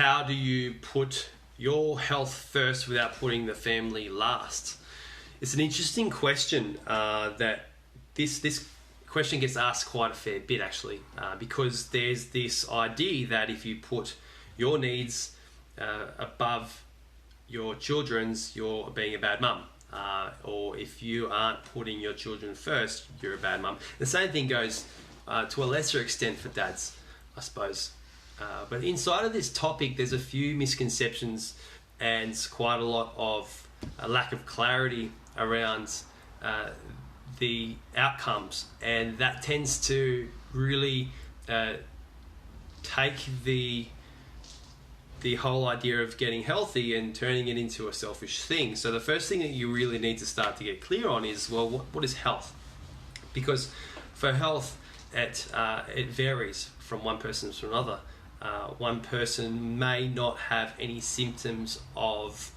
How do you put your health first without putting the family last? It's an interesting question that this question gets asked quite a fair bit actually, because there's this idea that if you put your needs above your children's, you're being a bad mum. Or if you aren't putting your children first, you're a bad mum. The same thing goes to a lesser extent for dads, I suppose. But inside of this topic, there's a few misconceptions and quite a lot of a lack of clarity around the outcomes, and that tends to really take the whole idea of getting healthy and turning it into a selfish thing. So the first thing that you really need to start to get clear on is, well, what is health? Because for health, it varies from one person to another. One person may not have any symptoms of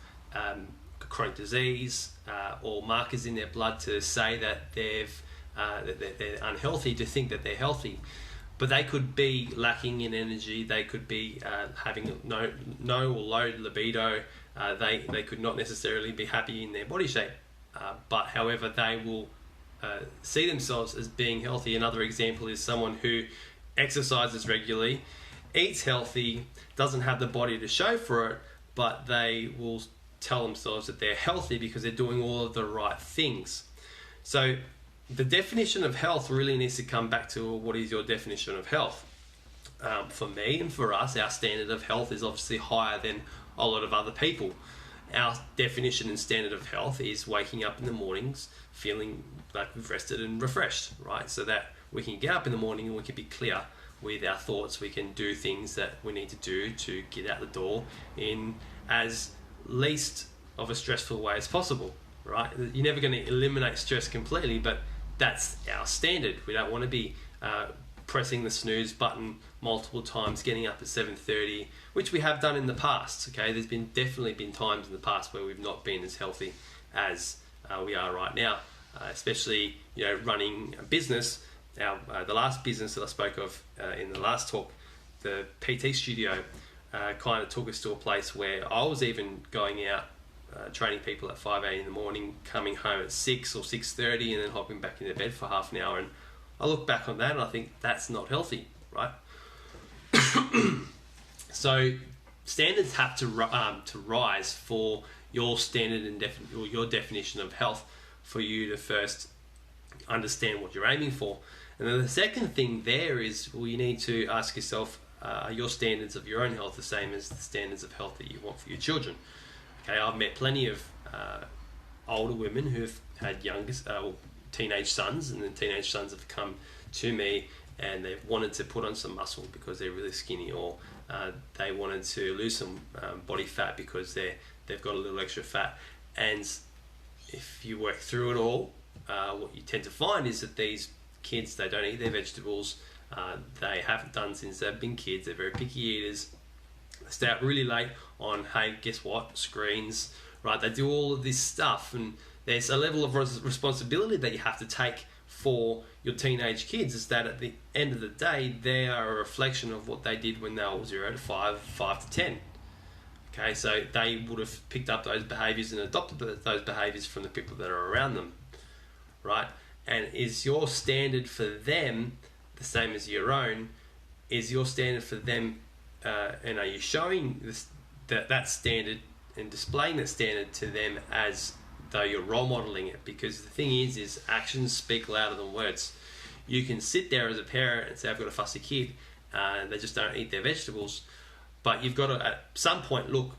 chronic disease or markers in their blood to say that they're unhealthy, to think that they're healthy. But they could be lacking in energy, they could be having no or low libido, they could not necessarily be happy in their body shape, but however they will see themselves as being healthy. Another example is someone who exercises regularly, eats healthy, doesn't have the body to show for it, but they will tell themselves that they're healthy because they're doing all of the right things. So the definition of health really needs to come back to, what is your definition of health? For me and for us, our standard of health is obviously higher than a lot of other people. Our definition and standard of health is waking up in the mornings feeling like we've rested and refreshed, right? So that we can get up in the morning and we can be clear with our thoughts. We can do things that we need to do to get out the door in as least of a stressful way as possible, right? You're never going to eliminate stress completely, but that's our standard. We don't want to be pressing the snooze button multiple times, getting up at 7:30, which we have done in the past. Okay, there's definitely been times in the past where we've not been as healthy as we are right now, especially running a business. The last business that I spoke of in the last talk, the PT studio, kind of took us to a place where I was even going out training people at 5 a.m. in the morning, coming home at 6 or 6:30 and then hopping back into bed for half an hour. And I look back on that and I think that's not healthy, right? So standards have to rise for your standard and or your definition of health, for you to first understand what you're aiming for. And then the second thing there is, well, you need to ask yourself, are your standards of your own health the same as the standards of health that you want for your children? Okay, I've met plenty of older women who have had teenage sons, and then teenage sons have come to me and they've wanted to put on some muscle because they're really skinny, or they wanted to lose some body fat because they've got a little extra fat. And if you work through it all, what you tend to find is that these kids, they don't eat their vegetables. They haven't done since they've been kids. They're very picky eaters. They stay up really late on, hey, guess what, screens, right? They do all of this stuff, and there's a level of responsibility that you have to take for your teenage kids, is that at the end of the day, they are a reflection of what they did when they were 0 to 5, 5 to 10. Okay, so they would have picked up those behaviours and adopted those behaviours from the people that are around them, right? And is your standard for them the same as your own? Is your standard for them, and are you showing that standard and displaying that standard to them as though you're role modelling it? Because the thing is actions speak louder than words. You can sit there as a parent and say, I've got a fussy kid, they just don't eat their vegetables, but you've got to at some point look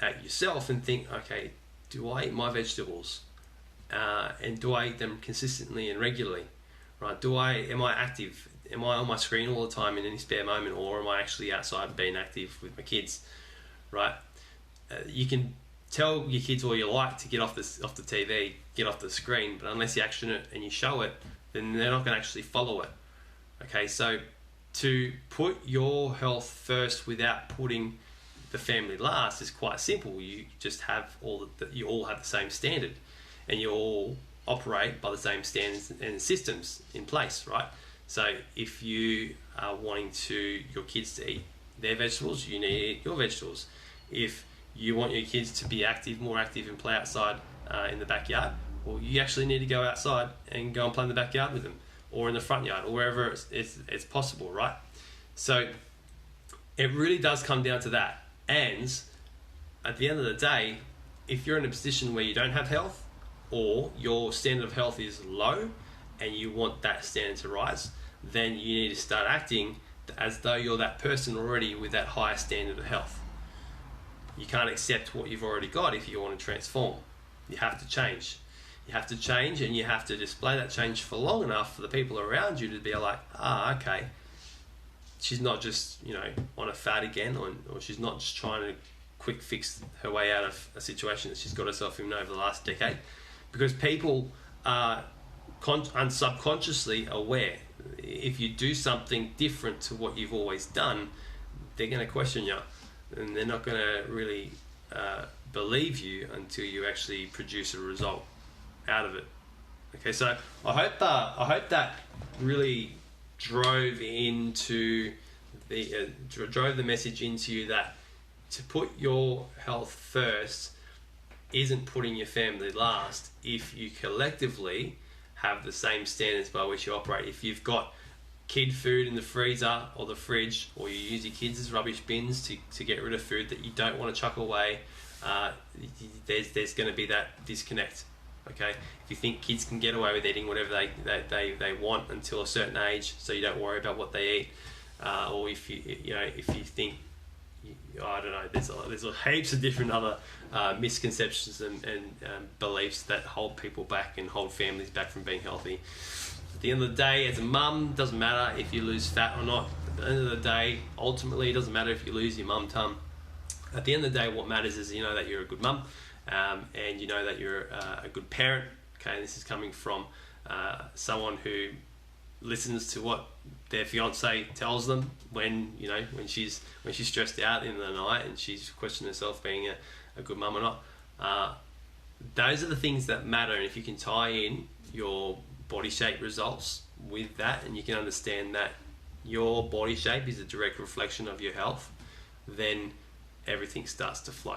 at yourself and think, okay, do I eat my vegetables? And do I eat them consistently and regularly, right? Am I active? Am I on my screen all the time in any spare moment, or am I actually outside being active with my kids, right? You can tell your kids all you like to get off the TV, get off the screen, but unless you action it and you show it, then they're not going to actually follow it. Okay, so to put your health first without putting the family last is quite simple. You just have you all have the same standard, and you all operate by the same standards and systems in place, right? So if you are wanting your kids to eat their vegetables, you need to eat your vegetables. If you want your kids to be active, more active, and play outside in the backyard, well, you actually need to go outside and go and play in the backyard with them, or in the front yard, or wherever it's possible, right? So it really does come down to that. And at the end of the day, if you're in a position where you don't have health, or your standard of health is low and you want that standard to rise, then you need to start acting as though you're that person already with that higher standard of health. You can't accept what you've already got if you want to transform. You have to change. You have to change, and you have to display that change for long enough for the people around you to be like, okay, she's not just, on a fad again, or she's not just trying to quick fix her way out of a situation that she's got herself in over the last decade. Because people are subconsciously aware. If you do something different to what you've always done, they're going to question you, and they're not going to really believe you until you actually produce a result out of it. Okay, so I hope that really drove the message into you that to put your health first isn't putting your family last if you collectively have the same standards by which you operate. If you've got kid food in the freezer or the fridge, or you use your kids as rubbish bins to get rid of food that you don't want to chuck away, there's going to be that disconnect. Okay, if you think kids can get away with eating whatever they want until a certain age, so you don't worry about what they eat, or if you think, I don't know, there's heaps of different other misconceptions and beliefs that hold people back and hold families back from being healthy. At the end of the day, as a mum, it doesn't matter if you lose fat or not. At the end of the day, ultimately, it doesn't matter if you lose your mum tum. At the end of the day, what matters is that you're a good mum, and that you're a good parent. Okay, and this is coming from someone who listens to what their fiance tells them when she's stressed out in the night and she's questioning herself being a good mum or not. Those are the things that matter, and if you can tie in your body shape results with that, and you can understand that your body shape is a direct reflection of your health, then everything starts to flow.